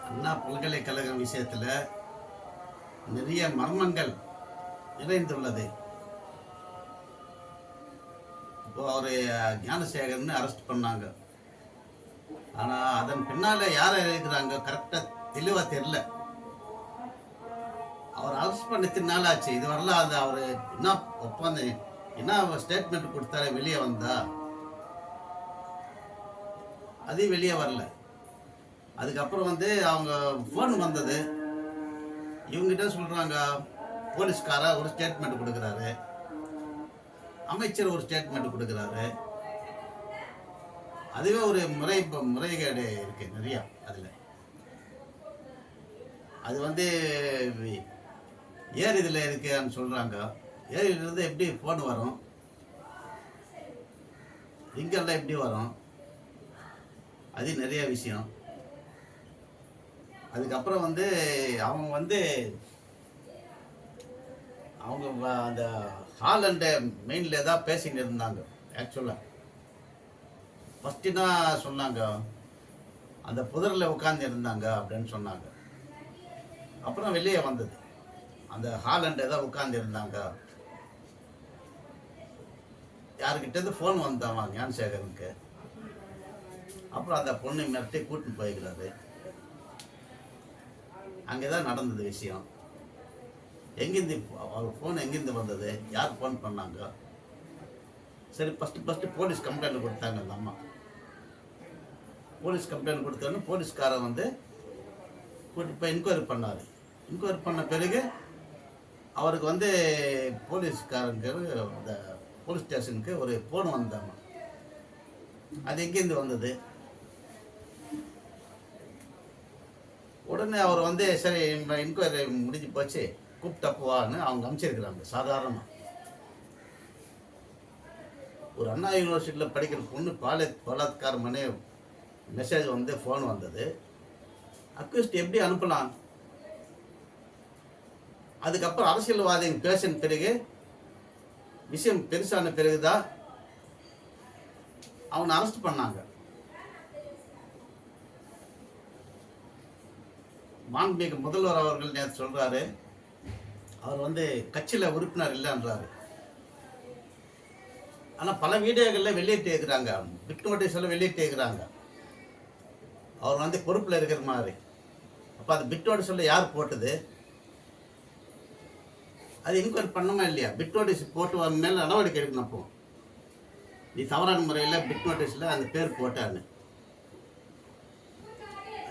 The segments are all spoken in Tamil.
அண்ணா பல்கலைக்கழகம் விஷயத்தில் நிறைய மர்மங்கள் நிறைந்துள்ளது. இப்போ அவர் ஞானசேகரன் அரெஸ்ட் பண்ணாங்க. ஆனால் அதன் பின்னால் யார் இருக்கிறாங்க கரெக்டாக தெளிவாக தெரியல. அவர் அரெஸ்ட் பண்ணி நாள் ஆச்சு. இது வரலாம் அது அவர் என்ன ஒப்பந்தம் என்ன ஸ்டேட்மெண்ட் கொடுத்தாரு வெளியே வந்தா அது வெளியே வரல. அதுக்கப்புறம் அவங்க ஃபோன் வந்தது. இவங்ககிட்ட சொல்கிறாங்க, போலீஸ்கார ஒரு ஸ்டேட்மெண்ட் கொடுக்குறாரு, அமைச்சர் ஒரு ஸ்டேட்மெண்ட் கொடுக்குறாரு. அதுவே ஒரு முறைகேடு இருக்கு நிறையா. அதில் அது ஏர் இதில் இருக்குன்னு சொல்கிறாங்க. ஏரியிலிருந்து எப்படி ஃபோன் வரும், ரிங்கெல்லாம் எப்படி வரும், அது நிறைய விஷயம். அதுக்கப்புறம் அவங்க அந்த ஹாலண்டு மெயினில் தான் பேசிட்டு இருந்தாங்க. ஆக்சுவலாக ஃபஸ்ட்டுனா சொன்னாங்க அந்த புதரில் உட்காந்து இருந்தாங்க அப்படின்னு சொன்னாங்க. அப்புறம் வெளியே வந்தது அந்த ஹாலண்டு தான் உட்காந்து இருந்தாங்க. யாருக்கிட்டேருந்து ஃபோன் வந்தாங்க ஞானசேகரனுக்கு. அப்புறம் அந்த பொண்ணு மிரட்டி கூட்டின்னு போய்க்கிறாரு. அங்கே தான் நடந்தது விஷயம். எங்கேருந்து அவர் ஃபோன் எங்கேருந்து வந்தது, யார் ஃபோன் பண்ணாங்க? சரி, ஃபஸ்ட்டு போலீஸ் கம்ப்ளைண்ட் கொடுத்தாங்க அந்த அம்மா. போலீஸ் கம்ப்ளைண்ட் கொடுத்தோன்னு போலீஸ்காரன் கூட்டிட்டு போய் என்கொயரி பண்ணார். என்கொயரி பண்ண பிறகு அவருக்கு போலீஸ்காரனுக்கு இந்த போலீஸ் ஸ்டேஷனுக்கு ஒரு ஃபோன் வந்தாங்க. அது எங்கேருந்து வந்தது? உடனே அவர் சரி என்கொயரி முடிஞ்சு போச்சு, கூப்பிட்டப்புவான்னு அவங்க அமைச்சிருக்கிறாங்க. சாதாரணமாக ஒரு அண்ணா யூனிவர்சிட்டியில் படிக்கிற பொண்ணு பலாத்காரம் பண்ணி மெசேஜ் ஃபோன் வந்தது. அக்யூஸ்ட் எப்படி அனுப்பலாம்? அதுக்கப்புறம் அரசியல்வாதிகள் பேசின பிறகு விஷயம் பெருசான பிறகுதான் அவனை அரெஸ்ட் பண்ணாங்க. மாண்புமிகு முதல்வர் அவர்கள் நேற்று சொல்றாரு, அவர் கட்சியில் உறுப்பினர் இல்லைன்றாரு. ஆனால் பல வீடியோகளில் வெளியிட்டு இருக்கிறாங்க, பிட் நோட்டீஸ் எல்லாம் வெளியிட்டு இருக்கிறாங்க. அவர் பொறுப்பில் இருக்கிற மாதிரி. அப்போ அது பிட் நோட்டீஸ் யார் போட்டது? அது என்கொயரி பண்ணணுமா இல்லையா? பிட் நோட்டீஸ் போட்டு மேலே நடவடிக்கை எடுக்கணும். அப்போ நீ தவறான முறையில் பிட் நோட்டீஸில் அந்த பேர் போட்டான்னு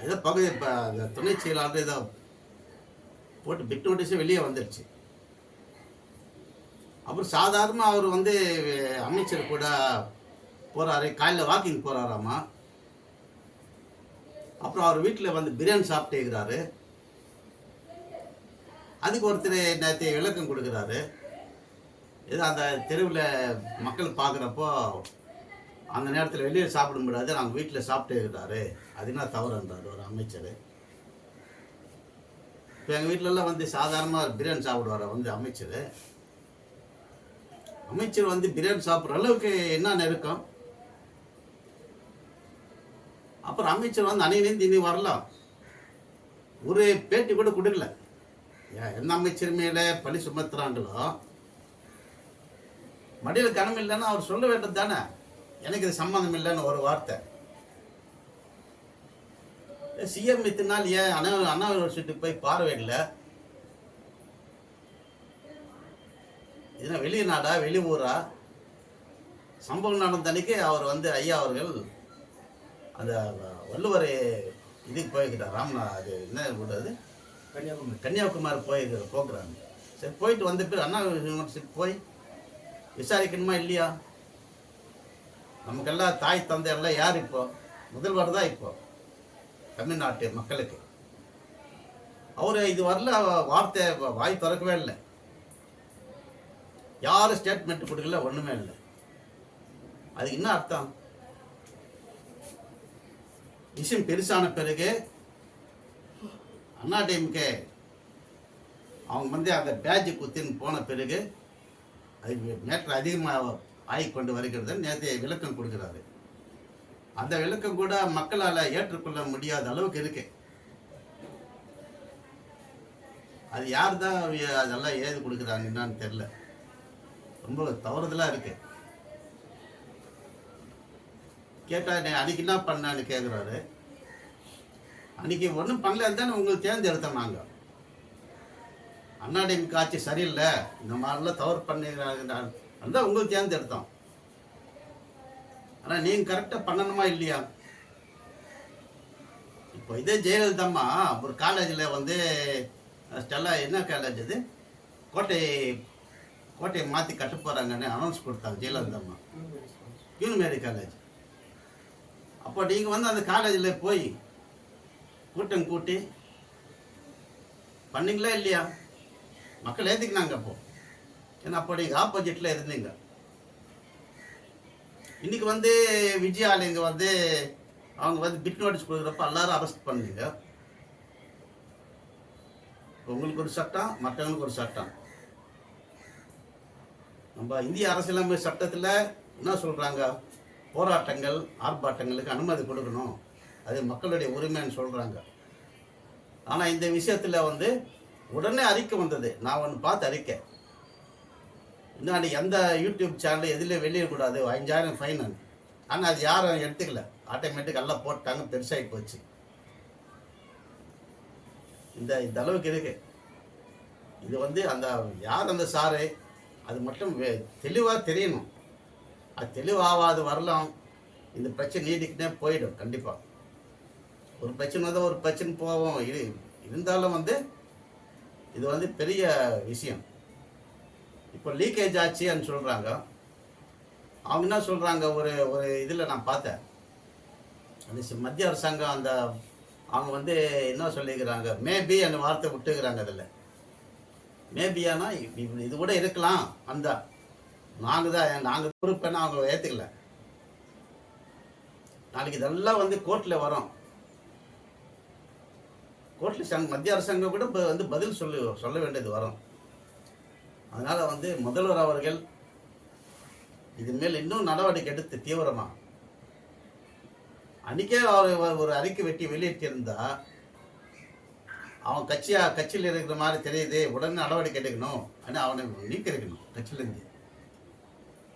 ஏதோ பகுதி இப்போ அந்த துணை செயலாளர் ஏதோ போட்டு பிட் நோட்டீஸே வெளியே வந்துடுச்சு. அப்புறம் சாதாரணமாக அவர் அமைச்சர் கூட போகிறாரு, காலையில் வாக்கிங் போகிறாராமா. அப்புறம் அவர் வீட்டில் பிரியாணி சாப்பிட்டு இருக்கிறாரு. அதுக்கு ஒருத்தர் நேற்று விளக்கம் கொடுக்குறாரு. ஏதோ அந்த தெருவில் மக்கள் பார்க்குறப்போ அந்த நேரத்தில் வெளியே சாப்பிட முடியாது, நாங்கள் வீட்டில் சாப்பிட்டு இருக்கிறாரு, அது என்ன தவறுன்றார் ஒரு அமைச்சர். இப்போ எங்கள் வீட்டிலலாம் சாதாரணமாக பிரியாணி சாப்பிடுவார் அமைச்சர். பிரியாணி சாப்பிட்ற அளவுக்கு என்ன நெருக்கம்? அப்புறம் அமைச்சர் அன்னையிலேருந்து இனி வரலாம் ஒரு பேட்டி கூட கொடுக்கல. எந்த அமைச்சர் மேலே பழி சுமத்துறாங்களோ மடியில் கனம் இல்லைன்னா அவர் சொல்ல வேண்டியது தானே, எனக்கு இது சம்மந்தம் இல்லைன்னு ஒரு வார்த்தை. சிஎம் இத்தனை நாள் ஏன் அண்ணா யூனிவர்சிட்டிக்கு போய் பார்வையில்லை? இதுனா வெளிநாடா வெளியூரா? சம்பவம் நடந்த அன்னைக்கு அவர் ஐயா அவர்கள் அந்த வள்ளுவர் இதுக்கு போயிருக்கிறார். ராம்நாத் என்ன கூடாது கன்னியாகுமரி போகிறாங்க. சரி, போயிட்டு பேர் அண்ணா யூனிவர்சிட்டி போய் விசாரிக்கணுமா இல்லையா? நமக்கெல்லாம் தாய் தந்தை எல்லாம் யார்? இப்போ முதல்வர் தான் இப்போ தமிழ்நாட்டு மக்களுக்கு. அவர் இது வரல, வார்த்தை வாய் திறக்கவே இல்லை, யாரும் ஸ்டேட்மெண்ட் கொடுக்கல, ஒன்றுமே இல்லை. அதுக்கு என்ன அர்த்தம்? விஷயம் பெருசான பிறகு அண்ணா டைமுக்கு அவங்க அந்த பேட்ஜ் குத்தின்னு போன பிறகு அது மேட்ரு அதிகமாக ஆகிக்கொண்டு வருகிறது. நேற்று விளக்கம் கொடுக்குறாரு. அந்த விளக்கம் கூட மக்களால் ஏற்றுக்கொள்ள முடியாத அளவுக்கு இருக்கு. அது யார் தான் அதெல்லாம் ஏது கொடுக்குறாங்க என்னன்னு தெரில. ரொம்ப தவறுதலாக இருக்கு. கேட்டால் அன்னைக்கு என்ன பண்ணான்னு கேட்குறாரு. அன்னைக்கு ஒன்றும் பண்ணல தானே உங்களுக்கு தேர்ந்தெடுத்தோம் நாங்கள். அண்ணாடிஎம்கே ஆட்சி சரியில்லை, இந்த மாதிரிலாம் தவறு பண்ணிக்கிறாங்க அதுதான் உங்களுக்கு தேர்ந்தெடுத்தோம். ஆனால் நீங்கள் கரெக்டாக பண்ணணுமா இல்லையா? இப்போ இதே ஜெயலலிதாம்மா ஒரு காலேஜில் வந்து ஸ்டெல்லா என்ன காலேஜ் இது கோட்டையை மாற்றி கட்ட போகிறாங்கன்னு அனௌன்ஸ் கொடுத்தாங்க ஜெயலலிதாம்மா, யூனிமேரி காலேஜ். அப்போ நீங்கள் வந்து அந்த காலேஜில் போய் கூட்டம் கூட்டி பண்ணீங்களா இல்லையா? மக்கள் ஏற்றுக்கினாங்க அப்போ. ஏன்னா அப்போ நீங்கள் ஆப்போசிட்டில் இருந்தீங்க. இன்னைக்கு வந்து விஜயாலயங்க வந்து அவங்க வந்து பிட் நோட்டீஸ் கொடுக்குறப்ப எல்லாரும் அரெஸ்ட் பண்ணீங்க. உங்களுக்கு ஒரு சட்டம், மற்றவங்களுக்கு ஒரு சட்டம். நம்ம இந்திய அரசியலமைப்பு சட்டத்தில் என்ன சொல்கிறாங்க? போராட்டங்கள் ஆர்ப்பாட்டங்களுக்கு அனுமதி கொடுக்கணும், அது மக்களுடைய உரிமைன்னு சொல்கிறாங்க. ஆனால் இந்த விஷயத்தில் வந்து உடனே அறிக்கை வந்தது. நான் ஒன்று பார்த்து அறிக்கை இன்னும் எந்த யூடியூப் சேனல் எதில் வெளியிடக்கூடாது, 5000 ஃபைன். ஆனால் அது யாரும் எடுத்துக்கல, ஆட்டோமேட்டிக் எல்லாம் போட்டாங்க, பெருசாகி போச்சு. இந்த அளவுக்கு இருக்கு. இது வந்து அந்த யார் அந்த சாரு அது மட்டும் தெளிவாக தெரியணும். அது தெளிவாகாது வரலாம், இந்த பிரச்சனை நீடிக்கிட்டே போயிடும். கண்டிப்பாக ஒரு பிரச்சனை தான் ஒரு பிரச்சனை போவோம். இருந்தாலும் வந்து இது வந்து பெரிய விஷயம். இப்போ லீக்கேஜ் ஆச்சுன்னு சொல்கிறாங்க. அவங்க என்ன சொல்கிறாங்க, ஒரு இதில் நான் பார்த்தேன், அந்த மத்திய அரசாங்கம் அந்த அவங்க வந்து என்ன சொல்லிக்கிறாங்க, மேபி அந்த வார்த்தை விட்டுக்கிறாங்க. அதில் மேபியானா இது கூட இருக்கலாம், அந்த நாங்கள் பொறுப்பேன்னா அவங்க ஏற்றுக்கல. நாளைக்கு இதெல்லாம் வந்து கோர்ட்டில் வரும். கோர்ட்டில் மத்திய அரசாங்கம் கூட வந்து பதில் சொல்ல வேண்டியது வரும். அதனால் வந்து முதல்வர் அவர்கள் இது மேல் இன்னும் நடவடிக்கை எடுத்து தீவிரமாக, அன்றைக்கே அவர் ஒரு அறிக்கை வெட்டி வெளியிட்டிருந்தா அவன் கட்சியில் இருக்கிற மாதிரி தெரியுது, உடனே நடவடிக்கை எடுக்கணும், ஆனால் அவனை நீக்க இருக்கணும் கட்சியிலேருந்து.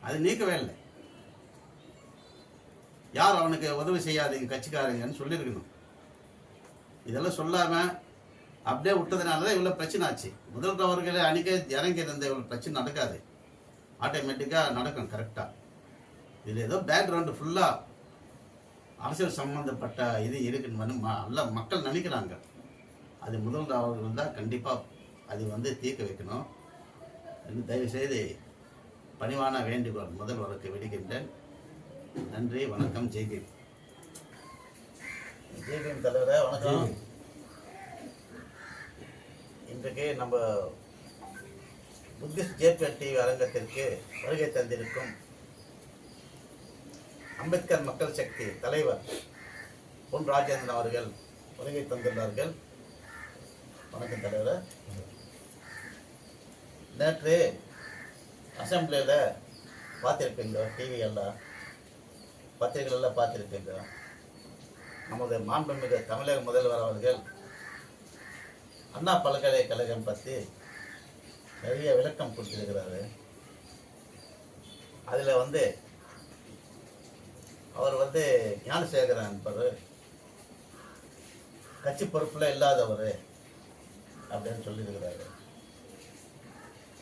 அது நீக்கவே இல்லை. யார் அவனுக்கு உதவி செய்யாதீங்க கட்சிக்காரங்கன்னு சொல்லியிருக்கணும். இதெல்லாம் சொல்லாமல் அப்படியே விட்டதுனால தான் இவ்வளோ பிரச்சனை ஆச்சு. முதல்வர் அவர்களே அன்றைக்கே இறங்கி இருந்த இவ்வளோ பிரச்சனை நடக்காது, ஆட்டோமேட்டிக்காக நடக்கும் கரெக்டாக. இதில் ஏதோ பேக்ரவுண்டு ஃபுல்லாக அரசியல் சம்மந்தப்பட்ட இது இருக்குன்னு எல்லாம் மக்கள் நினைக்கிறாங்க. அது முதல்வர் அவர்கள் தான் கண்டிப்பாக அது வந்து தீர்க்க வைக்கணும் என்று தயவுசெய்து பணிவான வேண்டுகோள் முதல்வருக்கு விடுகின்றேன். நன்றி, வணக்கம். ஜெய்பீம். ஜெய்பீம் தலைவரே, வணக்கம். இன்றைக்கு நம்ம புத்திஸ்ட் ஜேபிஎல் டிவி அரங்கத்திற்கு வருகை தந்திருக்கும் அம்பேத்கர் மக்கள் சக்தி தலைவர் பொன் ராஜேந்திரன் அவர்கள் வருகை தந்துள்ளார்கள். வணக்கம் தலைவர். நேற்று அசம்பிளியில் பார்த்துருப்பீங்க, டிவி எல்லாம் பத்திரிகைகளெல்லாம் பார்த்துருப்பீங்க. நமது மாண்புமிகு தமிழக முதல்வர் அவர்கள் அண்ணா பல்கலைக்கழகம் பற்றி நிறைய விளக்கம் கொடுத்திருக்கிறாரு. அதில் வந்து அவர் வந்து ஞானசேகரன் என்பவர் கட்சி பொறுப்பில் இல்லாதவர் அப்படின்னு சொல்லியிருக்கிறாரு.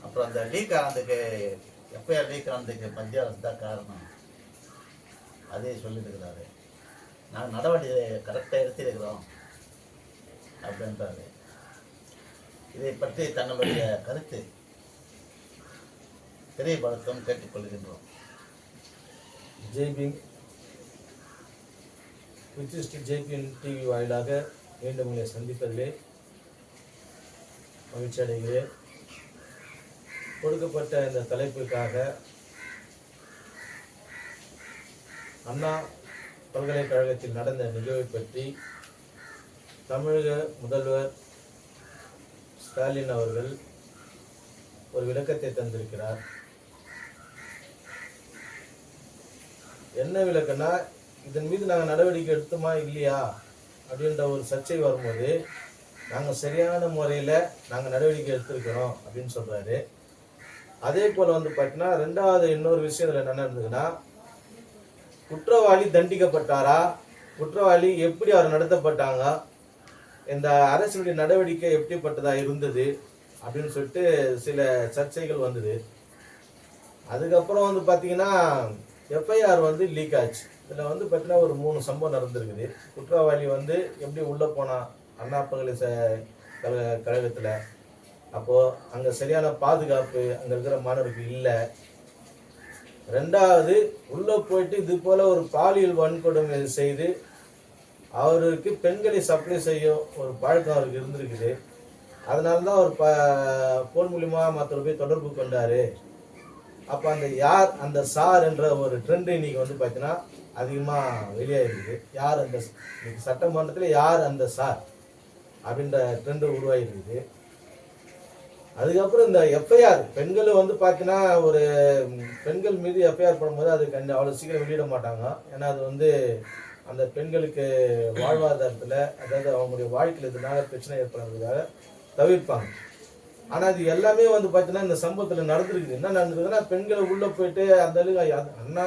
அப்புறம் அந்த லீக் ஆனதுக்கு எஃப்ஐஆர் லீக் ஆனதுக்கு மத்திய அரசு தான் காரணம், அதே சொல்லியிருக்கிறாரு. நாங்கள் நடவடிக்கை கரெக்டாக எடுத்திருக்கிறோம் அப்படின்றாரு. இதை பற்றி தங்களுடைய கருத்து தெரியப்படுத்தும் கேட்டுக்கொள்கின்றோம். ஜெய்பீம். புத்திஸ்ட் ஜேபிஎல் டிவி வாயிலாக மீண்டும் உங்களை சந்திப்பதிலே மகிழ்ச்சி அடைகிறேன். கொடுக்கப்பட்ட இந்த தலைப்புக்காக அண்ணா பல்கலைக்கழகத்தில் நடந்த நிகழ்வை பற்றி தமிழக முதல்வர் ஸ்டாலின் அவர்கள் ஒரு விளக்கத்தை தந்திருக்கிறார். என்ன விளக்கம்னா, இதன் மீது நாங்கள் நடவடிக்கை எடுத்தோமா இல்லையா அப்படின்ற ஒரு சர்ச்சை வரும்போது நாங்கள் சரியான முறையில் நாங்கள் நடவடிக்கை எடுத்திருக்கிறோம் அப்படின்னு சொல்கிறாரு. அதே போல் வந்து பார்த்தீங்கன்னா ரெண்டாவது இன்னொரு விஷயம் இதில் என்ன இருந்ததுன்னா, குற்றவாளி தண்டிக்கப்பட்டாரா, குற்றவாளி எப்படி அவர் நடத்தப்பட்டாங்க, இந்த அரசினுடைய நடவடிக்கை எப்படிப்பட்டதா இருந்தது அப்படின்னு சொல்லிட்டு சில சர்ச்சைகள் வந்தது. அதுக்கப்புறம் வந்து பார்த்தீங்கன்னா எஃப்ஐஆர் வந்து லீக் ஆச்சு. இதில் வந்து பார்த்தீங்கன்னா ஒரு 3 சம்பவம் நடந்திருக்குது. குற்றவாளி வந்து எப்படி உள்ளே போனான் அண்ணா பல்கலைக்கழகத்தில், அப்போது அங்கே சரியான பாதுகாப்பு அங்கே இருக்கிற மாணவருக்கு இல்லை. ரெண்டாவது, உள்ளே போயிட்டு இது போல் ஒரு பாலியல் வன்கொடுமை செய்து அவருக்கு பெண்களை சப்ளை செய்யும் ஒரு பழக்கம் அவருக்கு இருந்திருக்குது. அதனால தான் அவர் ஃபோன் மூலிமா மற்றவர் போய் தொடர்பு கொண்டார். அப்போ அந்த யார் அந்த சார் என்ற ஒரு ட்ரெண்டு இன்னைக்கு வந்து பார்த்தீங்கன்னா அதிகமாக வெளியாகிருக்குது. யார் அந்த இன்னைக்கு சட்டமன்றத்தில் யார் அந்த சார் அப்படின்ற ட்ரெண்டு உருவாகிருக்குது. அதுக்கப்புறம் இந்த எஃப்ஐஆர் பெண்கள் வந்து பார்த்தீங்கன்னா ஒரு பெண்கள் மீது எஃப்ஐஆர் போடும்போது அது அவ்வளோ சீக்கிரம் வெளியிட மாட்டாங்க. ஏன்னா அது வந்து அந்த பெண்களுக்கு வாழ்வாதாரத்தில், அதாவது அவங்களுடைய வாழ்க்கையில் இதனால பிரச்சனை ஏற்படுறதுக்காக தவிர்ப்பாங்க. ஆனால் அது எல்லாமே வந்து பார்த்தீங்கன்னா இந்த சம்பவத்தில் நடந்திருக்குது. என்ன நடந்திருக்குதுன்னா, பெண்களை உள்ளே போயிட்டு அந்த அளவுக்கு அண்ணா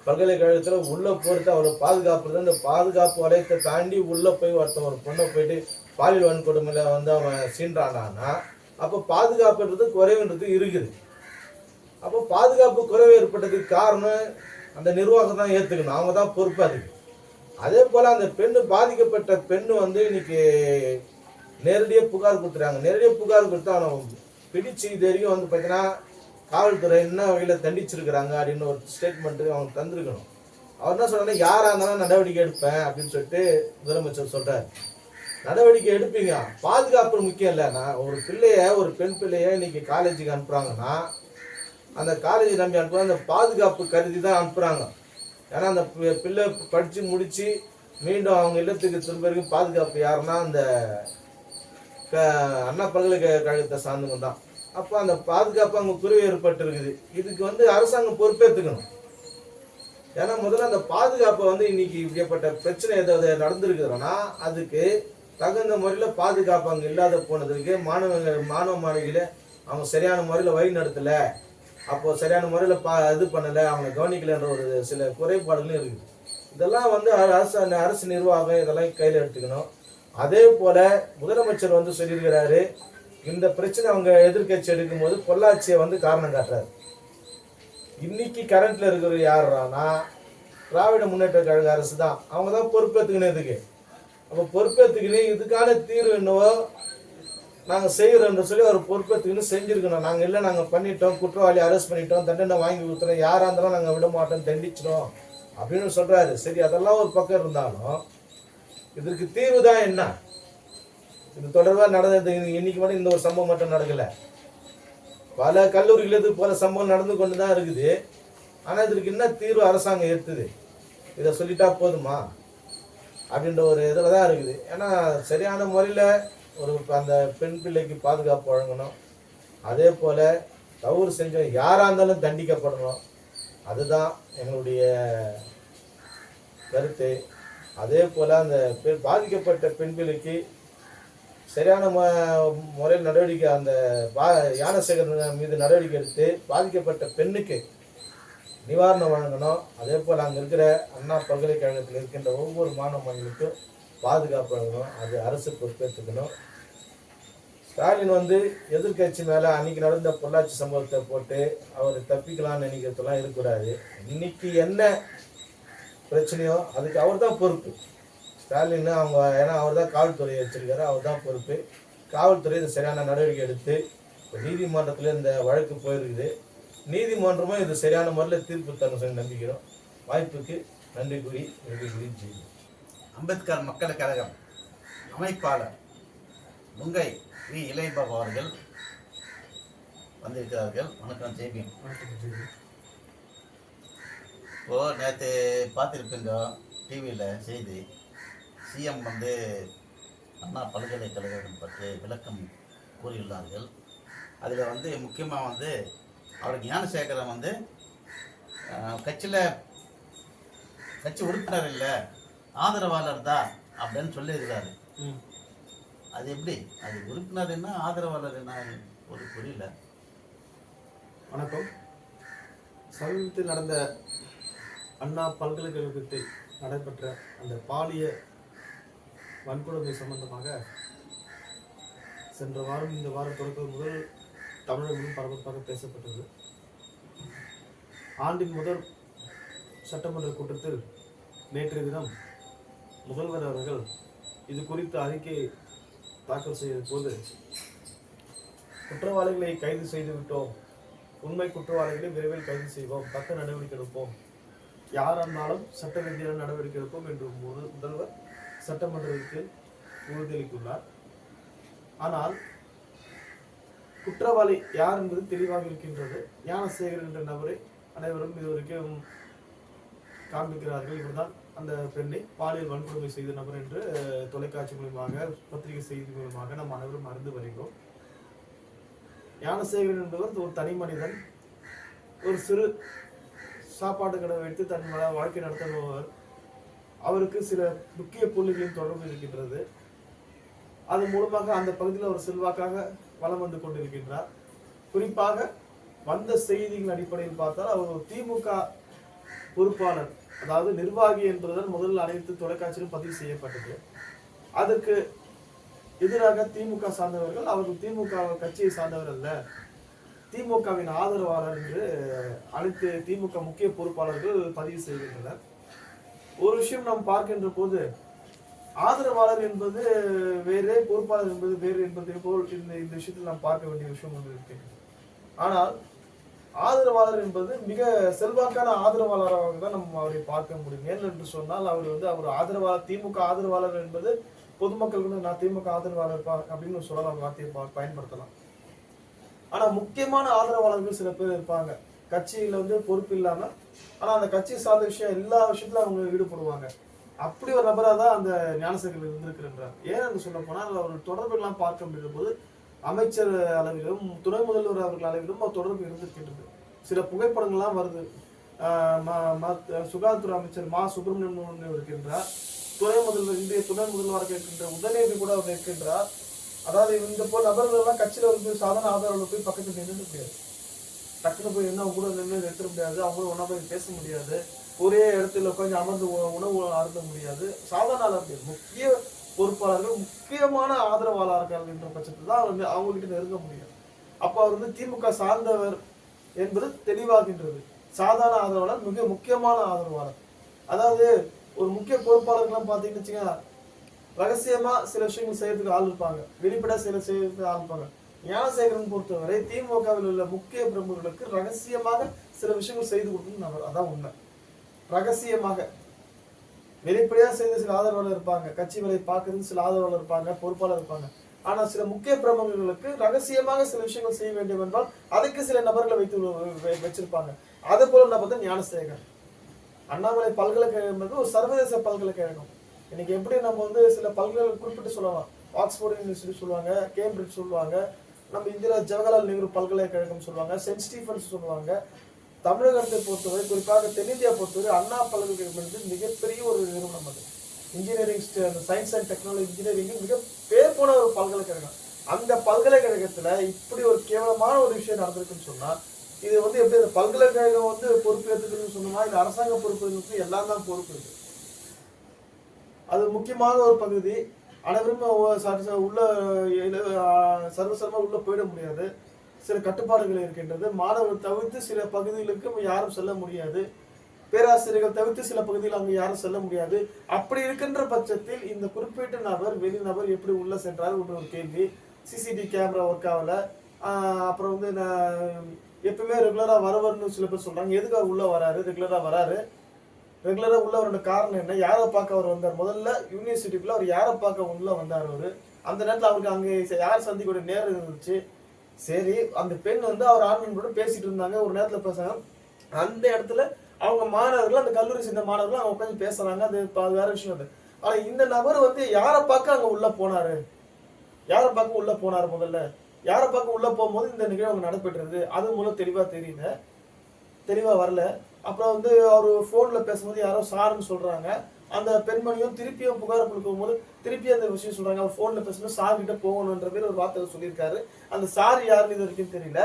பல்கலைக்கழகத்தில் உள்ளே போகிறது அவ்வளோ பாதுகாப்பு, அந்த பாதுகாப்பு வளையத்தை தாண்டி உள்ளே போய் ஒருத்தன் ஒரு பொண்ணை போயிட்டு பாலியல் வன்கொடுமையில் வந்து அவன் சீன்றானான்னா அப்போ பாதுகாப்புன்றது குறைவுன்றது இருக்குது. அப்போ பாதுகாப்பு குறைவு ஏற்பட்டதுக்கு காரணம் அந்த நிர்வாகம் தான் ஏற்றுக்கணும், அவங்க தான் பொறுப்பு அதுக்கு. அதே போல் அந்த பெண்ணு பாதிக்கப்பட்ட பெண்ணு வந்து இன்னைக்கு நேரடியாக புகார் கொடுத்துறாங்க. நேரடியாக புகார் கொடுத்தா அவனை பிடிச்சி இது வரைக்கும் வந்து பார்த்தீங்கன்னா காவல்துறை என்ன வகையில் தண்டிச்சிருக்கிறாங்க அப்படின்னு ஒரு ஸ்டேட்மெண்ட்டு அவங்க தந்திருக்கணும். அவர் என்ன சொல்கிறாங்கன்னா, யாராக இருந்தாலும் நடவடிக்கை எடுப்பேன் அப்படின்னு சொல்லிட்டு முதலமைச்சர் சொல்கிறார். நடவடிக்கை எடுப்பீங்க, பாதுகாப்பு முக்கியம் இல்லை. நான் ஒரு பிள்ளைய, ஒரு பெண் பிள்ளைய இன்னைக்கு காலேஜுக்கு அனுப்புகிறாங்கன்னா அந்த காலேஜ் நம்பி அனுப்புகிறாங்க, அந்த பாதுகாப்பு கருதி தான் அனுப்புகிறாங்க. ஏன்னா அந்த பிள்ளை படித்து முடித்து மீண்டும் அவங்க இல்லத்துக்கு திரும்ப பாதுகாப்பு யாருன்னா அந்த அண்ணா பல்கலைக்கழகத்தை சார்ந்தவங்க தான். அப்போ அந்த பாதுகாப்பு அங்கே குறைவு ஏற்பட்டு இருக்குது. இதுக்கு வந்து அரசாங்கம் பொறுப்பேற்றுக்கணும். ஏன்னா முதல்ல அந்த பாதுகாப்பை வந்து இன்னைக்கு இப்படிப்பட்ட பிரச்சனை ஏதாவது நடந்திருக்குதுன்னா அதுக்கு தகுந்த முறையில் பாதுகாப்பு அங்கே இல்லாத போனதுக்கு மாணவ மாணவிகளை அவங்க சரியான முறையில் வழி நடத்தலை, அப்போது சரியான முறையில் இது பண்ணலை, அவங்க கவனிக்கலைன்ற ஒரு சில குறைபாடுகளும் இருக்குது. இதெல்லாம் வந்து அரசு நிர்வாகம் இதெல்லாம் கையில் எடுத்துக்கணும். அதே போல முதலமைச்சர் வந்து சொல்லியிருக்கிறாரு, இந்த பிரச்சனை அவங்க எதிர்கட்சி எடுக்கும்போது பொள்ளாச்சியை வந்து காரணம் காட்டுறாரு. இன்னைக்கு கரண்ட்ல இருக்கிற யாருன்னா திராவிட முன்னேற்ற கழக அரசு தான். அவங்க தான் பொறுப்பேற்றுக்கணும் இதுக்கு. அப்போ பொறுப்பேற்றுக்கணும், இதுக்கான தீர்வு என்னவோ நாங்கள் செய்கிறோம்னு சொல்லி அவர் பொறுப்பேற்றுக்கணும், செஞ்சுருக்கணும். நாங்கள் இல்லை நாங்கள் பண்ணிட்டோம், குற்றவாளி அரெஸ்ட் பண்ணிட்டோம், தண்டனை வாங்கி கொடுத்துறோம், யாராக இருந்தாலும் நாங்கள் விட மாட்டோம், தண்டிச்சிடும் அப்படின்னு சொல்கிறாரு. சரி, அதெல்லாம் ஒரு பக்கம் இருந்தாலும் இதற்கு தீர்வு தான் என்ன? இது தொடர்பாக நடந்தது இன்னைக்கு மட்டும் இந்த ஒரு சம்பவம் மட்டும் நடக்கலை, பல கல்லூரிகள் இது போல சம்பவம் நடந்து கொண்டு தான் இருக்குது. ஆனால் இதற்கு என்ன தீர்வு அரசாங்கம் எடுத்தது? இதை சொல்லிட்டா போதுமா அப்படின்ற ஒரு இதில் தான் இருக்குது. ஏன்னா சரியான முறையில் ஒரு அந்த பெண் பிள்ளைக்கு பாதுகாப்பு வழங்கணும். அதே போல் தவறு செஞ்ச யாராக இருந்தாலும் தண்டிக்கப்படணும். அதுதான் எங்களுடைய கருத்து. அதே போல் அந்த பாதிக்கப்பட்ட பெண் பிள்ளைக்கு சரியான முறையில் நடவடிக்கை, அந்த யானசேகரன் மீது நடவடிக்கை எடுத்து பாதிக்கப்பட்ட பெண்ணுக்கு நிவாரணம் வழங்கணும். அதே போல் அங்கே இருக்கிற அண்ணா பல்கலைக்கழகத்தில் இருக்கின்ற ஒவ்வொரு மாணவ மாணவிகளுக்கும் பாதுகாப்பு வழங்கணும். அது அரசு பொறுப்பேற்றுக்கணும். ஸ்டாலின் வந்து எதிர்கட்சி மேலே அன்னைக்கு நடந்த பொள்ளாச்சி சம்பவத்தை போட்டு அவர் தப்பிக்கலாம்னு நினைக்கிறதுலாம் இருக்கக்கூடாது. இன்னைக்கு என்ன பிரச்சனையோ அதுக்கு அவர் தான் பொறுப்பு. ஸ்டாலின் அவங்க, ஏன்னா அவர் தான் காவல்துறையை வச்சிருக்காரு, அவர் தான் பொறுப்பு. காவல்துறை இது சரியான நடவடிக்கை எடுத்து நீதிமன்றத்தில் இந்த வழக்கு போயிருக்குது. நீதிமன்றமும் இது சரியான முறையில் தீர்ப்பு தரும் சொல்லி நம்பிக்கிறோம். வாய்ப்புக்கு நன்றி கூறி செய்யும். அம்பேத்கர் மக்கள் கழகம் அமைப்பாளர் முங்கை வி இளையபாபு அவர்கள் வந்திருக்கிறார்கள். வணக்கம் ஜெய்பீம். இப்போது நேற்று பார்த்துருப்பீங்க டிவியில் செய்தி, சிஎம் வந்து அண்ணா பல்கலைக்கழகம் பற்றி விளக்கம் கூறியுள்ளார்கள். அதில் வந்து முக்கியமாக வந்து அவர் ஞானசேகரன் வந்து கட்சி உறுப்பினர் இல்லை, ஆதரவாளர் தான் அப்படின்னு சொல்லியிருக்கிறாரு. அது எப்படி? அது உறுப்பினர் என்ன ஆதரவாளர் என்ன ஒரு புரியல. வணக்கம். சமீபத்தில் நடந்த அண்ணா பல்கலைக்கழகத்தில் நடைபெற்ற அந்த பாலிய வன்கொடுமை சம்பந்தமாக சென்ற வாரம் இந்த வாரம் தொடக்கம் முதல் தமிழகம் பரபரப்பாக பேசப்பட்டது. ஆண்டின் முதல் சட்டமன்ற கூட்டத்தில் நேற்றைய தினம் முதல்வர் அவர்கள் இது குறித்து அறிக்கை தாக்கல் செய்த போது, குற்றவாளிகளை கைது செய்து விட்டோம், உண்மை குற்றவாளிகளை விரைவில் கைது செய்வோம், தக்க நடவடிக்கை எடுப்போம், யாரானாலும் சட்ட ரீதியான நடவடிக்கை எடுப்போம் என்று முதல்வர் சட்டமன்றத்தில் உறுதியளித்துள்ளார். ஆனால் குற்றவாளி யார் என்பது தெளிவாக இருக்கின்றது. ஞானசேகர் என்ற நபரை அனைவரும் இதுவரைக்கும் காண்பிக்கிறார்கள். இவர்தான் அந்த பெண்ணை பாலியல் வன்கொடுமை செய்த நபர் என்று தொலைக்காட்சி மூலமாக பத்திரிகை செய்தி மூலமாக நாம் அனைவரும் அறிந்து வருகிறோம். ஞானசேகரன் என்பவர் ஒரு தனி மனிதன், ஒரு சிறு சாப்பாடு கடை வைத்து தன் வாழ்க்கை நடத்துபவர். அவருக்கு சில முக்கிய புள்ளிகளின் தொடர்பு இருக்கின்றது. அதன் மூலமாக அந்த பகுதியில் அவர் செல்வாக்காக வலம் வந்து கொண்டிருக்கின்றார். குறிப்பாக வந்த செய்திகள் அடிப்படையில் பார்த்தால் அவர் ஒரு திமுக பொறுப்பாளர், அதாவது நிர்வாகி என்பதுடன் முதலில் அனைத்து தொலைக்காட்சியிலும் பதிவு செய்யப்பட்டது. அதற்கு எதிராக திமுக சார்ந்தவர்கள் அவர்கள் திமுக கட்சியை சார்ந்தவர் அல்ல, திமுகவின் ஆதரவாளர் என்று அனைத்து திமுக முக்கிய பொறுப்பாளர்கள் பதிவு செய்கின்றனர். ஒரு விஷயம் நாம் பார்க்கின்ற போது, ஆதரவாளர் என்பது வேறு, பொறுப்பாளர் என்பது வேறு என்பதை போல் இந்த விஷயத்தில் நாம் பார்க்க வேண்டிய விஷயம் ஒன்று இருக்கிறது. ஆனால் ஆதரவாளர் என்பது மிக செல்வாக்கான ஆதரவாளராக தான் நம்ம அவரை பார்க்க முடியும். ஏன் என்று சொன்னால் அவர் ஆதரவாளர், திமுக ஆதரவாளர் என்பது பொதுமக்களுக்கு நான் திமுக ஆதரவாளர் அப்படின்னு சொல்லலாம், வார்த்தையை பயன்படுத்தலாம். ஆனா முக்கியமான ஆதரவாளர்கள் சில பேர் இருப்பாங்க, கட்சியில பொறுப்பு இல்லாம ஆனா அந்த கட்சி சார்ந்த விஷயம் எல்லா விஷயத்திலும் அவங்க ஈடுபடுவாங்க. அப்படி ஒரு நபராக தான் அந்த ஞானசேகர் இருந்திருக்கின்றார். ஏன் என்று சொல்ல போனால் அவர் தொடர்புகள்லாம் பார்க்க முடியும் போது அமைச்சர் அளவிலும் துணை முதல்வர் அவர்கள் அளவிலும் அவர் தொடர்பு இருந்திருக்கின்றது. சில புகைப்படங்கள்லாம் வருது. சுகாதாரத்துறை அமைச்சர் மா சுப்பிரமணியன் இருக்கின்றார், துணை முதல்வர் இந்திய துணை முதல்வராக இருக்கின்ற உதயநிதி கூட அவர் இருக்கின்றார். அதாவது இந்த போல் நபர்கள் எல்லாம் கட்சியில சாதாரண ஆதரவுல போய் பக்கத்துல நின்று முடியாது, டக்குன்னு போய் என்ன அவங்க கூட நின்று எடுத்துட முடியாது, அவங்க கூட ஒன்னா போய் பேச முடியாது, ஒரே இடத்துல உட்காந்து அமர்ந்து உணவு அருந்த முடியாது. சாதாரண முடியாது. முக்கிய பொறுப்பாளர்கள், முக்கியமான ஆதரவாளர்கள் என்ற பட்சத்தில் தான் அவங்க கிட்ட நெருங்க முடியும். அப்ப அவர் திமுக சார்ந்தவர் என்பது தெளிவாகின்றது. சாதாரண ஆதரவாளர், மிக முக்கியமான ஆதரவாளர். அதாவது ஒரு முக்கிய பொறுப்பாளர்கள்லாம் பார்த்தீங்கன்னு வச்சுங்க, ரகசியமா சில விஷயங்கள் செய்யறதுக்கு ஆள் இருப்பாங்க, வெளிப்பட சில செய்யறதுக்கு ஆள் இருப்பாங்க. ஞானசேகரன் பொறுத்தவரை திமுகவில் உள்ள முக்கிய பிரமுகர்களுக்கு ரகசியமாக சில விஷயங்கள் செய்து கொடுக்கணும் நபர். அதான் உண்மை. ரகசியமாக வெளிப்படையா செய்த சில ஆதரவாளர் இருப்பாங்க, கட்சி வேலை பார்க்கறது சில ஆதரவாளர் இருப்பாங்க, பொறுப்பாளர் இருப்பாங்க. ஆனா சில முக்கிய பிரமுகர்களுக்கு ரகசியமாக சில விஷயங்கள் செய்ய வேண்டும் என்றால் அதுக்கு சில நபர்களை வச்சிருப்பாங்க. அதே போல நபர் தான் ஞானசேகர். அண்ணாமலை பல்கலைக்கழகம் என்பது ஒரு சர்வதேச பல்கலைக்கழகம். இன்னைக்கு எப்படி நம்ம சில பல்கலைக்கழகம் குறிப்பிட்டு சொல்லலாம், ஆக்ஸ்போர்ட் யூனிவர்சிட்டி சொல்லுவாங்க, கேம்பிரிட்ஜ் சொல்லுவாங்க, நம்ம இந்தியா ஜவஹர்லால் நேரு பல்கலைக்கழகம் சொல்லுவாங்க, சென்ட் ஸ்டீஃபன்ஸ் சொல்லுவாங்க. தமிழகத்தை பொறுத்தவரை, குறிப்பாக தென்னிந்தியா பொறுத்தவரை அண்ணா பல்கலைக்கழகம் என்பது மிகப்பெரிய ஒரு நிறுவனம். அது engineering, science and technology engineering மிக பேர் போன ஒரு பல்கலைக்கழகம். அந்த பல்கலைக்கழகத்துல இப்படி ஒரு கேவலமான ஒரு விஷயம் நடந்திருக்குன்னு சொன்னா இது எப்படி அந்த பல்கலைக்கழகம் பொறுப்பேற்றுக்குன்னு சொன்னோமா, இல்ல அரசாங்க பொறுப்பு, எல்லாம் தான் பொறுப்பு. அது முக்கியமான ஒரு பகுதி. அனைவரும் உள்ள சர்வசரமா உள்ள போயிட முடியாது. சில கட்டுப்பாடுகள் இருக்கின்றது. மாணவர்கள் தவிர்த்து சில பகுதிகளுக்கு யாரும் செல்ல முடியாது, பேராசிரியர்கள் தவிர்த்து சில பகுதியில் அங்கு யாரும் செல்ல முடியாது. அப்படி இருக்கின்ற பட்சத்தில் இந்த குறிப்பிட்ட நபர் வெளிநபர் எப்படி உள்ள சென்றார் ஒரு கேள்வி. சிசிடிவி கேமரா ஒர்க் ஆகல. அப்புறம் எப்பவுமே ரெகுலரா வரவர்னு சில பேர் சொல்றாங்க. எதுக்கு அவர் உள்ள வராரு, ரெகுலரா வராரு, ரெகுலரா உள்ள வர காரணம் என்ன, யாரை பார்க்க அவர் வந்தார், முதல்ல யூனிவர்சிட்டிக்குள்ள அவர் யாரை பார்க்க உள்ள வந்தார் அவரு, அந்த நேரத்தில் அவருக்கு அங்கே யார் சந்திக்கூடிய நேரம் இருந்துச்சு. சரி, அந்த பெண் அவர் ஆண்களோட பேசிட்டு இருந்தாங்க, ஒரு நேரத்துல பேசுறாங்க. அந்த இடத்துல அவங்க மாணவர்கள், அந்த கல்லூரி சேர்ந்த மாணவர்கள் அவங்க உட்காந்து பேசுறாங்க, அது வேற விஷயம். அது ஆனா இந்த நபர் யாரை பார்க்க அங்க உள்ள போனாரு, யாரை பார்க்க உள்ள போனாரு, முதல்ல யாரை பார்க்க உள்ள போகும்போது இந்த நிகழ்வு அவங்க நடைபெற்றது, அது மூலம் தெளிவா தெரியல, தெளிவா வரல. அப்புறம் அவர் போன்ல பேசும்போது யாரோ சாருன்னு சொல்றாங்க. அந்த பெண்மணியும் திருப்பியும் புகார் கொடுக்கும் போது திருப்பி அந்த விஷயம் சொல்றாங்க. அவர் போன்ல பேசணும், சார் கிட்ட போகணுன்ற மாதிரி ஒரு வார்த்தை சொல்லியிருக்காரு. அந்த சார் யாருன்னு இது வரைக்கும் தெரியல.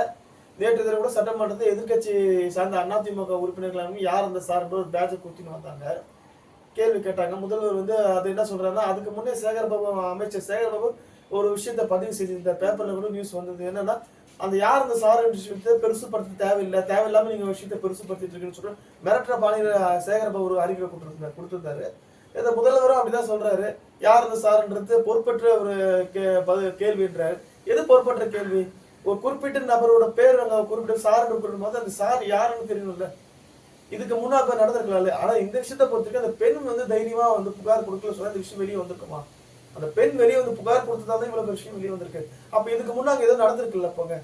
நேற்று தினம் கூட சட்டமன்றத்தை எதிர்கட்சி சார்ந்த அதிமுக உறுப்பினர்கள் யார் அந்த சார் ஒரு பேட்சை குத்தின்னு வந்தாங்க, கேள்வி கேட்டாங்க. முதல்வர் வந்து அது என்ன சொல்றாருன்னா, அதுக்கு முன்னே சேகர்பாபு அமைச்சர் சேகர்பாபு ஒரு விஷயத்த பதிவு செய்திருந்த பேப்பர்ல கூட நியூஸ் வந்தது. என்னன்னா, அந்த யார் அந்த சார் விஷயத்தை பெருசுப்படுத்த தேவையில்லாம நீங்க விஷயத்தை பெருசுப்படுத்திட்டு இருக்குன்னு சொல்ற மிரட்டுற பாணியில சேகர்பாபு ஒரு அறிக்கை கொடுத்திருந்தாரு. இந்த முதல்வரும் அப்படிதான் சொல்றாரு. யார் அந்த சார்ன்றது பொறுப்பற்ற ஒரு கேள்வின்றாரு. எது பொறுப்பற்ற கேள்வி? ஒரு குறிப்பிட்ட நபரோட பேர் அங்க குறிப்பிட்ட சார் போது அந்த சார் யாருன்னு தெரியணும்ல. இதுக்கு முன்னாடி நடந்திருக்கலாம்ல. ஆனா இந்த விஷயத்த பொறுத்திருக்கு அந்த பெண் வந்து தைரியமா வந்து புகார் கொடுக்கல சொன்னா இந்த விஷயம் வெளியே வந்திருக்குமா? அந்த பெண் வெளியே வந்து புகார் கொடுத்ததால இவ்வளவு விஷயம் வெளியே வந்திருக்கு. அப்ப இதுக்கு முன்னாங்க ஏதோ நடந்திருக்குல்ல. போங்க,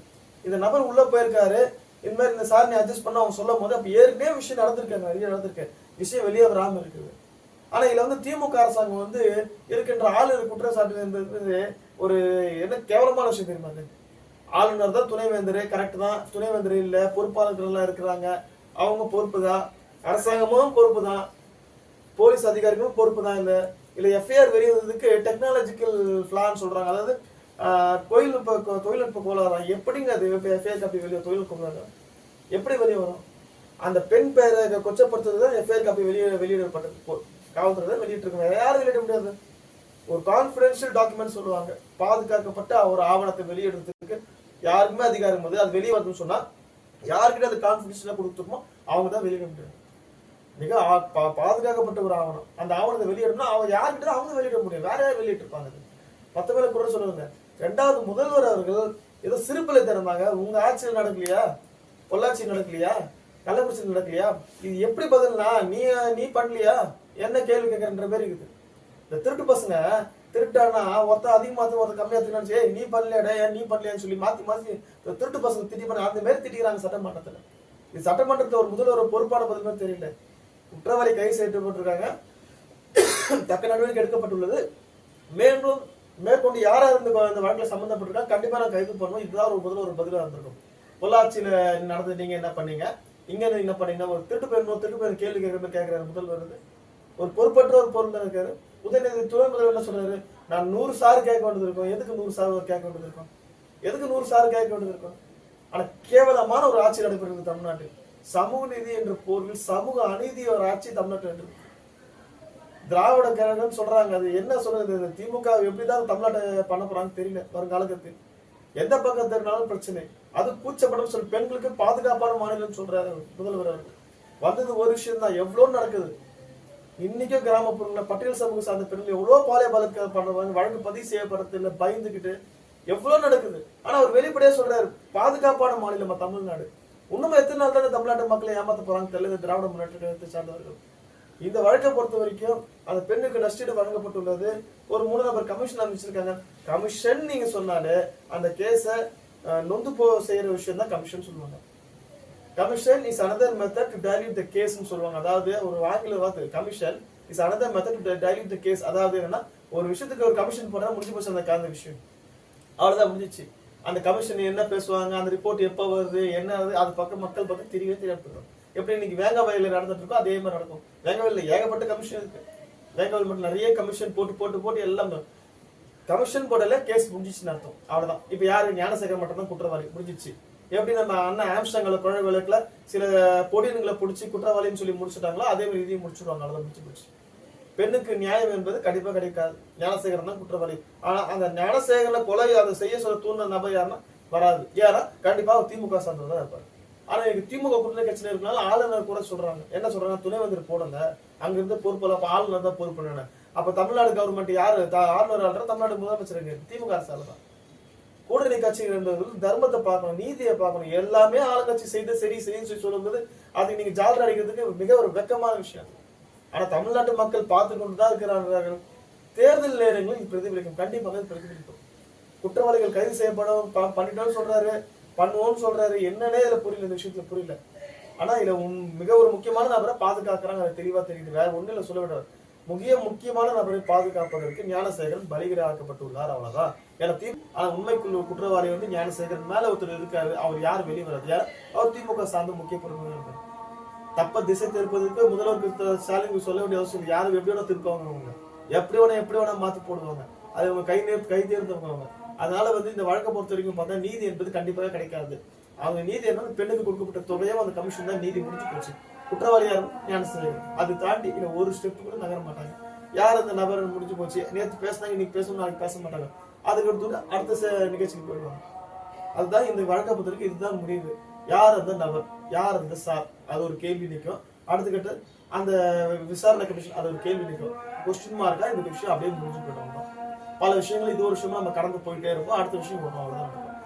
இந்த நபர் உள்ள போயிருக்காரு, இந்த மாதிரி இந்த சார் நீ அட்ஜஸ்ட் பண்ண அவங்க சொல்லும் போது அப்ப ஏற்கனவே விஷயம் நடந்திருக்காங்க, நிறைய நடந்திருக்கு, விஷயம் வெளியே வராம இருக்குது. ஆனா இதுல வந்து திமுக அரசாங்கம் வந்து இருக்கின்ற ஆளுநர் குற்றச்சாட்டு என்பது ஒரு என்ன கேவலமான விஷயம் தெரியுமா? ஆளுநர் தான் துணைவேந்தர், கரெக்ட் தான். துணைவேந்தர் இல்ல, பொறுப்பாளர்கள் எல்லாம் இருக்கிறாங்க, அவங்க பொறுப்பு தான். அரசாங்கமும் பொறுப்பு தான், போலீஸ் அதிகாரிகளும் பொறுப்பு தான். இல்ல எஃப்ஐஆர் வெளியே வந்ததுக்கு டெக்னாலஜிக்கல் பிளான் சொல்றாங்க. அதாவது தொழில்நுட்ப கோளாறு. எப்படிங்க அது எஃப்ஐஆர் காப்பி வெளியே தொழில்நுட்ப கோளாறு எப்படி வெளியே வரும்? அந்த பெண் பெயரை கொச்சப்படுத்துறதுதான் எஃப்ஐஆர் காப்பி வெளியிடப்பட்டது. காவல்துறை வெளியிட்டு இருக்காங்க, யாரும் வெளியிட முடியாது. ஒரு கான்பிடென்ஷியல் டாக்குமெண்ட் சொல்லுவாங்க, பாதுகாக்கப்பட்ட ஒரு ஆவணத்தை வெளியிடுறதுக்கு யாருக்குமே அதிகாரம் போது அது வெளியே வருதுன்னு சொன்னா யாருக்கிட்ட அது கான்பிடென்ஷியலா கொடுத்துருமோ அவங்க தான் வெளியிட முடியாது. மிக பாதுகாக்கப்பட்ட ஒரு ஆவணம், அந்த ஆவணத்தை வெளியிடணும்னா அவங்க யாருக்கிட்ட அவங்க வெளியிட முடியும், வேற யாரும் வெளியிட்டு இருப்பாங்க. மத்த பேரை கூட சொல்லுவாங்க. ரெண்டாவது, முதல்வர் அவர்கள் ஏதோ சிறுபிள்ளை தரமாக உங்க ஆட்சியில் நடக்கலையா, பொள்ளாச்சி நடக்கலையா, கள்ளக்குறிச்சி நடக்கலையா, இது எப்படி பதில்னா நீ பண்ணலையா என்ன கேள்வி கேட்கறன்ற மாதிரி இருக்குது. இந்த திருட்டு பசங்க திருட்டானா ஒருத்தர் அதிகமா ஒருத்தர் கம்மியா திருடாச்சு, நீ பண்ணலையாடா ஏன் நீ பண்ணலையான்னு சொல்லி மாத்தி திருட்டு பசங்க திட்டி பண்ண அந்த மாதிரி திட்டிக்கிறாங்க சட்டமன்றத்துல. இது சட்டமன்றத்துல ஒரு முதல்வர் பொறுப்பான பதில் மாதிரி தெரியல. குற்றவாளி கைது செய்யப்பட்டிருக்காங்க, தக்க நடவடிக்கை எடுக்கப்பட்டுள்ளது. மேற்கொண்டு யாரா இருந்து இந்த வழக்குல சம்பந்தப்பட்டிருக்காங்க கண்டிப்பா நான் கைது பண்ணுவோம். இதுதான் ஒரு முதல்வர் பதிலாக இருந்திருக்கும். பொள்ளாச்சியில நடந்து நீங்க என்ன பண்ணீங்க, இங்க என்ன பண்ணீங்கன்னா ஒரு திருட்டு பேர் கேள்வி கேட்கிறாரு முதல்வர். ஒரு பொறுப்பற்ற ஒரு பொருள் தான் இருக்காரு. உதயநிதி துணை முதல்வர் என்ன சொல்றாரு, நான் 100 சார் கேட்க வேண்டியது இருக்கும். எதுக்கு 100 சார் கேட்க வேண்டியது இருக்கும்? எதுக்கு 100 சார் கேட்க வேண்டியது இருக்கும்? ஆனா கேவலமான ஒரு ஆட்சி நடைபெறுகிறது தமிழ்நாட்டில். சமூக நீதி என்ற போர்வில் சமூக அநீதி ஒரு ஆட்சி தமிழ்நாட்டில். திராவிட கழகம் சொல்றாங்க, அது என்ன சொல்றது, திமுக எப்படிதான் தமிழ்நாட்டை பண்ண போறாங்கன்னு தெரியல. வருங்காலத்தில் எந்த பக்கம் தெரினாலும் பிரச்சனை. அது கூச்சப்படும் சொல்லி பெண்களுக்கு பாதுகாப்பான மாநிலம் சொல்றாரு முதல்வர் அவர்கள். வந்தது ஒரு விஷயம் தான், எவ்வளவு நடக்குது. இன்னைக்கும் கிராமப்புறங்கள பட்டியல் சமூக சார்ந்த பெண்கள் எவ்வளவு பாலிய பலாத்காரம் பண்றாங்க, வழக்கு பதிவு செய்யப்படுறது இல்ல, பயந்துகிட்டு எவ்வளவு நடக்குது. ஆனா அவர் வெளிப்படையா சொல்றாரு பாதுகாப்பான மாநிலமா தமிழ்நாடு. இன்னும் எத்தனை நாள் தான் தமிழ்நாட்டு மக்களை ஏமாத்த போறாங்க தெரியல திராவிட முன்னேற்ற கழகத்தை சார்ந்தவர்கள். இந்த வழக்கை பொறுத்த வரைக்கும் அந்த பெண்ணுக்கு நஷ்டீடு வழங்கப்பட்டுள்ளது. ஒரு 3 நபர் கமிஷன் அமைச்சிருக்காங்க. கமிஷன் நீங்க சொன்னாலே அந்த கேஸ நொந்து செய்யற விஷயம் தான் கமிஷன் சொல்லுவாங்க. Commission is another method to dilute the கேஸ்னு சொல்லுவாங்க. அதாவது ஒரு ஆங்கில வார்த்தை commission is another method to dilute the case. அதாவது என்னன்னா ஒரு விஷயத்துக்கு ஒரு கமிஷன் போனா முடிஞ்சு போச்சு அந்த விஷயம், அவ்வளவுதான் முடிஞ்சிச்சு. அந்த கமிஷன் என்ன பேசுவாங்க, அந்த ரிப்போர்ட் எப்ப வருது, என்ன அது பக்கம் மக்கள் பக்கம் தெரியவே தெரியாது. எப்படி இன்னைக்கு வேங்கவயல நடந்துட்டு இருக்கோ அதே மாதிரி நடக்கும். வேங்கவயல ஏகப்பட்ட கமிஷன் இருக்கு. வேங்கவயல் மட்டும் நிறைய கமிஷன் போட்டு எல்லாம் கமிஷன் போடல கேஸ் முடிஞ்சிச்சுன்னு அர்த்தம், அவ்வளவுதான். இப்ப யாரு ஞானசேகர் மட்டும் தான் குற்றவாளி, முடிஞ்சிச்சு. எப்படி நம்ம அண்ணன் ஆம்ஸ்டாங்ல குழந்தை வழக்குல சில பொடியன்களை பிடிச்சி குற்றவாளின்னு சொல்லி முடிச்சுட்டாங்களோ அதே மாதிரி இதையும் முடிச்சுடுவாங்க, அவ்வளவுதான் முடிச்சு. பெண்ணுக்கு நியாயம் என்பது கண்டிப்பா கிடைக்காது. ஞானசேகரன் தான் குற்றவாளி. ஆனா அந்த ஞானசேகரனை கொலை அதை செய்ய சொல்ல தூண்டின நபர் யாருன்னா வராது. ஏன்னா கண்டிப்பா திமுக சார்ந்ததான் இருப்பாரு. ஆனா எனக்கு திமுக கூட்டணி கட்சியில இருக்கனால ஆளுநர் கூட சொல்றாங்க, என்ன சொல்றாங்க, துணைவேந்தர் போடுங்க, அங்க இருந்து பொறுப்பு அப்ப ஆளுநர் தான் பொறுப்பு. அப்ப தமிழ்நாடு கவர்மெண்ட் யாரு ஆளுநர் ஆளுற, தமிழ்நாடு முதலமைச்சர் திமுக அரசால தான். கூட்டணி கட்சிகள் என்பவர்கள் தர்மத்தை பார்க்கணும், நீதியை பார்க்கணும். எல்லாமே ஆளுங்கட்சி செய்து சரின்னு சொல்லி சொல்லும்போது அதுக்கு நீங்க ஜாலர் அடிக்கிறதுக்கு மிக ஒரு வெக்கமான விஷயம். ஆனா தமிழ்நாட்டு மக்கள் பார்த்து கொண்டுதான் இருக்கிறார்கள். தேர்தல் நேரங்களில் பிரதிபலிக்கும், கண்டிப்பாக பிரதிபலிக்கும். குற்றவாளிகள் கைது செய்யப்படும் பண்ணிட்டோம்னு சொல்றாரு, பண்ணுவோம்னு சொல்றாரு, என்னன்னே இதுல புரியல, இந்த விஷயத்துல புரியல. ஆனா இதுல மிக ஒரு முக்கியமான நபரை பாதுகாக்கிறாங்க, அது தெளிவா தெரியுது. வேற ஒண்ணு இல்ல சொல்ல விடுறாரு. முக்கியமான நபரை பாதுகாப்பதற்கு ஞானசேகரன் பலிகடாக்கப்பட்டுள்ளார், அவ்வளவுதான். ஆனா உண்மைக்குள்ள குற்றவாளி வந்து ஞானசேகரன் மேல ஒருத்தர் இருக்காரு. அவர் யார் வெளியே வர்றது யார், அவர் திமுக சார்ந்த முக்கிய பொறுப்பு. தப்ப திசை திருப்பதற்கு முதல்வருக்கு ஸ்டாலின் சொல்ல வேண்டிய அவசியம் இல்லை. யாரும் எப்படி வேணா திருப்பாங்க, அவங்க எப்படி வேணா மாத்தி போடுவாங்க. அது அவங்க கை தேர்ந்தவங்க அவங்க. அதனால வந்து இந்த வழக்கை பொறுத்த வரைக்கும் பார்த்தா நீதி என்பது கண்டிப்பாக கிடைக்காது. அவங்க நீதி என்ன, பெண்ணுக்கு கொடுக்கப்பட்ட தொகையோ அந்த கமிஷன் தான் நீதி முடிஞ்சு போச்சு. குற்றவாளி யாரும் ஞானசேகர். அது தாண்டி இல்லை ஒரு ஸ்டெப் கூட நகர மாட்டாங்க. யார் அந்த நபர் முடிஞ்சு போச்சு, நேற்று பேசினாங்க இன்னைக்கு பேசணும் நாளைக்கு பேச மாட்டாங்க. அதுக்கு அடுத்த நிகழ்ச்சிக்கு போயிடுவாங்க. அதுதான் இந்த வழக்கை பொறுத்த வரைக்கும் இதுதான் முடிவு. யார் அந்த நபர், யார் அந்த சார், அது ஒரு கேள்வி நிற்கும். அடுத்த கட்ட அந்த விசாரணை கமிஷன் அது ஒரு கேள்வி நிற்கும். கொஸ்டின் மார்க்கா இந்த விஷயம் அப்படியே முடிஞ்சு போயிடுவாங்க. பல விஷயங்கள் இது ஒரு விஷயமா நம்ம கடந்து போயிட்டே இருப்போம். அடுத்த விஷயம் வரும், அவ்வளவுதான் நடக்கும்.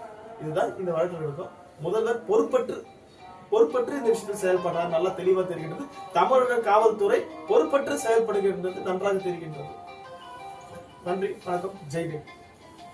இதுதான் இந்த வழக்கில் இருக்கும். முதல்வர் பொறுப்பற்று இந்த விஷயத்தில் செயல்படுறார், நல்லா தெளிவா தெரிகின்றது. தமிழக காவல்துறை பொறுப்பற்று செயல்படுகின்றது, நன்றாக தெரிகின்றது. நன்றி, வணக்கம், ஜெய்ஹிந்த்.